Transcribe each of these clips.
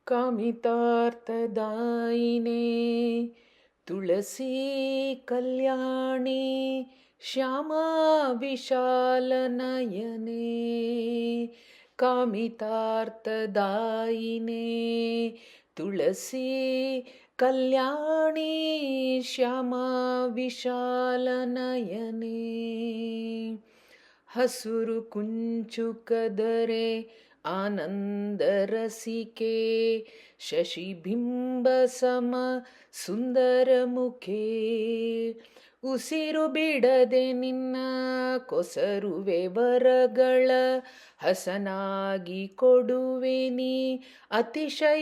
कामितार्थदायिने तुलसी कल्याणी श्यामा विशालनयने कामितार्थदायिने तुलसी कल्याणी श्यामा विशालनयने ಹಸುರು ಕುಂಚುಕದರೆ ಆನಂದರಸಿಕೆ ಶಶಿಬಿಂಬ ಸಮ ಸುಂದರ ಮುಖೇ ಉಸಿರು ಬಿಡದೆ ನಿನ್ನ ಕೊಸರುವೆ ವರಗಳ ಹಸನಾಗಿ ಕೊಡುವೆ ನೀ ಅತಿಶಯದಿಂದಲೇ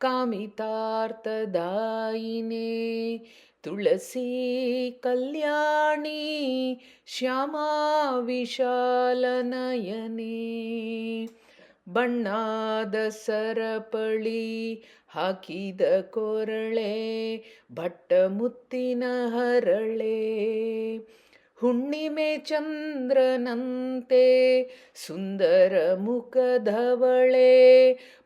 ಕಾಮಿತಾರ್ಥದಾಯಿನೇ ತುಳಸಿ ಕಲ್ಯಾಣಿ ಶ್ಯಾಮಾ ವಿಶಾಲನಯನೇ ಬಣ್ಣಾದ ಸರಪಳಿ ಹಾಕಿದ ಕೊರಳೆ ಭಟ್ಟ ಮುತ್ತಿನ ಹರಳೆ ಹುಣ್ಣಿಮೆ ಚಂದ್ರನಂತೆ ಸುಂದರ ಮುಖಧವಳೆ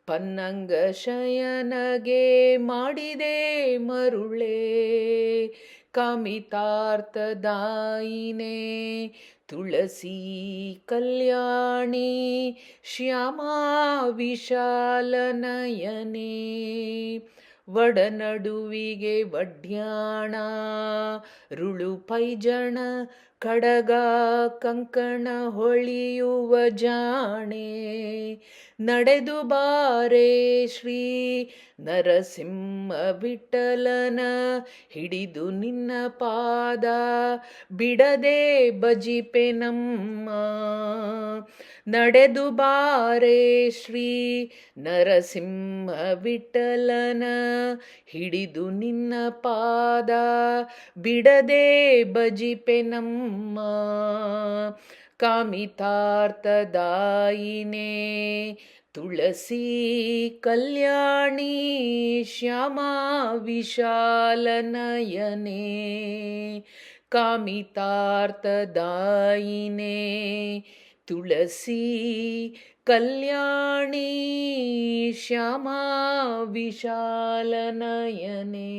ಪನ್ನಂಗ ಶಯನಗೆ ಮಾಡಿದೆ ಮರುಳೆ ಕಾಮಿತಾರ್ಥದಾಯಿನೇ ತುಳಸಿ ಕಲ್ಯಾಣಿ ಶ್ಯಾಮಾ ವಿಶಾಲನಯನೇ ವಡನಡುವಿಗೆ ವಡ್ಯಾಣ ರುಳು ಪೈಜಣ ಕಡಗ ಕಂಕಣ ಹೊಳೆಯುವ ಜಾಣೆ ನಡೆದು ಬಾರೆ ಶ್ರೀ ನರಸಿಂಹ ವಿಠಲನ ಹಿಡಿದು ನಿನ್ನ ಪಾದ ಬಿಡದೆ ಬಜಿಪೆ ನಮ್ಮ ನಡೆದು ಬಾರೆ ಶ್ರೀ ನರಸಿಂಹ ವಿಠಲನ ಹಿಡಿದು ನಿನ್ನ ಪಾದ ಬಿಡದೆ ಬಜಿಪೆ ನಮ್ಮ ಕಾಮಿತಾರ್ಥದಾಯಿನೇ ತುಳಸಿ ಕಲ್ಯಾಣಿ ಶ್ಯಾಮಾ ವಿಶಾಲನಯನೇ ಕಾಮಿತಾರ್ಥದಾಯಿನೇ ತುಳಸಿ ಕಲ್ಯಾಣಿ ಶ್ಯಾಮಾ ವಿಶಾಲನಯನೇ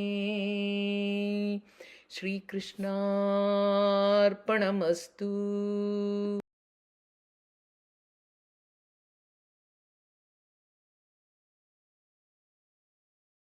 ಶ್ರೀಕೃಷ್ಣಾರ್ಪಣಮಸ್ತು.